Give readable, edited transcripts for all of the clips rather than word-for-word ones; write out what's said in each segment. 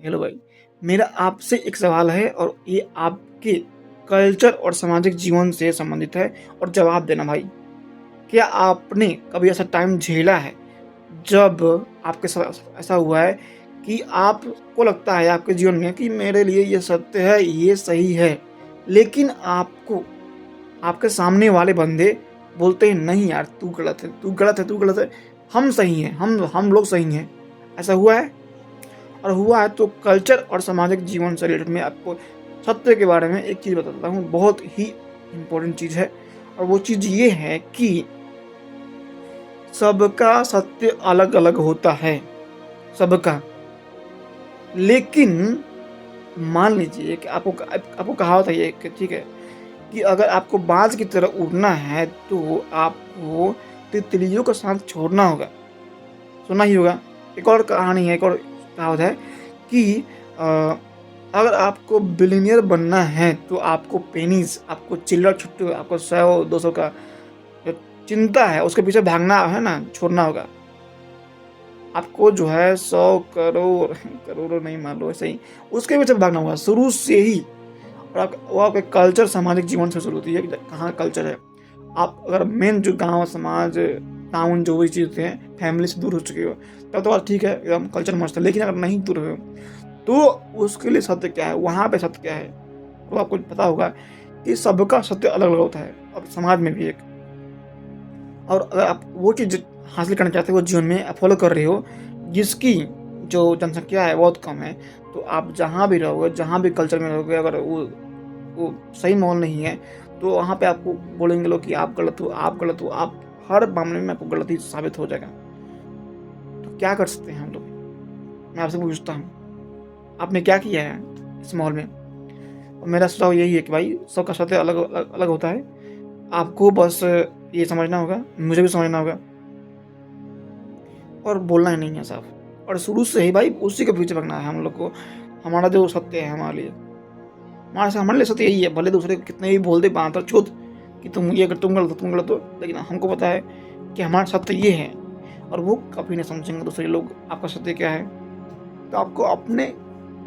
Hello भाई, मेरा आपसे एक सवाल है और ये आपके कल्चर और सामाजिक जीवन से संबंधित है और जवाब देना भाई। क्या आपने कभी ऐसा टाइम झेला है जब आपके साथ ऐसा हुआ है कि आपको लगता है आपके जीवन में कि मेरे लिए ये सत्य है, ये सही है, लेकिन आपको आपके सामने वाले बंदे बोलते हैं नहीं यार तू गलत है, तू गलत है, तू गलत है, हम सही हैं, हम लोग सही हैं। ऐसा हुआ है? और हुआ है तो कल्चर और सामाजिक जीवन से रिलेटेड मैं आपको सत्य के बारे में एक चीज़ बताता हूँ, बहुत ही इम्पोर्टेंट चीज़ है। और वो चीज़ ये है कि सबका सत्य अलग अलग होता है, सबका। लेकिन मान लीजिए कि आपको कहावत है ये कि ठीक है कि अगर आपको बाज की तरह उड़ना है तो आपको तितलियों का साथ छोड़ना होगा। सुना ही होगा। एक और कहानी है, एक और कहावत है कि अ, अगर आपको बिलियनियर बनना है तो आपको पेनीज़, आपको चिल्लर छुट्टी, आपको 100-200 का जो चिंता है उसके पीछे भागना है ना, छोड़ना होगा। आपको जो है 100 करोड़ करोड़ों नहीं मान लो ऐसे ही, उसके पीछे भागना होगा शुरू से ही। और वो आपके कल्चर सामाजिक जीवन से शुरू होती है कि कहाँ कल्चर है। आप अगर मेन जो गाँव समाज टाउन जो भी चीज़ है फैमिली से दूर हो चुके हो तब तो बात ठीक है, एकदम कल्चर मस्त है। लेकिन अगर नहीं दूर हो तो उसके लिए सत्य क्या है, वहाँ पे सत्य क्या है, तो आपको पता होगा कि सबका सत्य अलग अलग होता है, अब समाज में भी एक। और अगर आप वो चीज़ हासिल करना चाहते हो जीवन में फॉलो कर रहे हो जिसकी जो जनसंख्या है बहुत कम है, तो आप जहाँ भी रहोगे, जहाँ भी कल्चर में रहोगे, अगर वो सही माहौल नहीं है तो वहाँ पे आपको बोलेंगे लोग कि आप गलत हो, आप गलत हो, आप हर मामले में आपको गलत ही साबित हो जाएगा। तो क्या कर सकते हैं हम लोग? मैं आपसे पूछता हूँ, आपने क्या किया है इस माहौल में? और मेरा सुझाव यही है कि भाई सबका सत्य अलग अलग अलग होता है। आपको बस ये समझना होगा, मुझे भी समझना होगा और बोलना ही नहीं है साफ। और शुरू से ही भाई उसी के पीछे भागना है हम लोग को। हमारा जो सत्य है हमारे लिए सत्य यही है, भले दूसरे कितने भी बोल दे बात छूत कि तुम ये अगर तुम गलत हो, लेकिन हमको पता है कि हमारा सत्य ये है। और वो कभी नहीं समझेंगे दूसरे लोग आपका सत्य क्या है। तो आपको अपने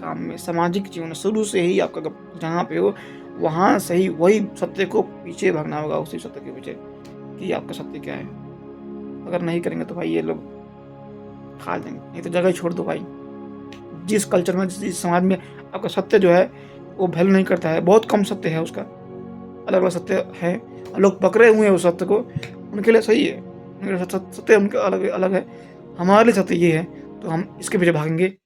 काम में सामाजिक जीवन में शुरू से ही आपका जहाँ पे हो वहाँ से ही वही सत्य को पीछे भागना होगा, उसी सत्य के पीछे कि आपका सत्य क्या है। अगर नहीं करेंगे तो भाई ये लोग खा जाएंगे, नहीं तो जगह ही छोड़ दो भाई। जिस कल्चर में जिस समाज में आपका सत्य जो है वो वैल्यू नहीं करता है, बहुत कम सत्य है उसका, अलग अलग सत्य है, लोग पकड़े हुए हैं उस सत्य को, उनके लिए सही है, उनके लिए सत्य उनका अलग अलग है। हमारे लिए सत्य ये है तो हम इसके पीछे भागेंगे।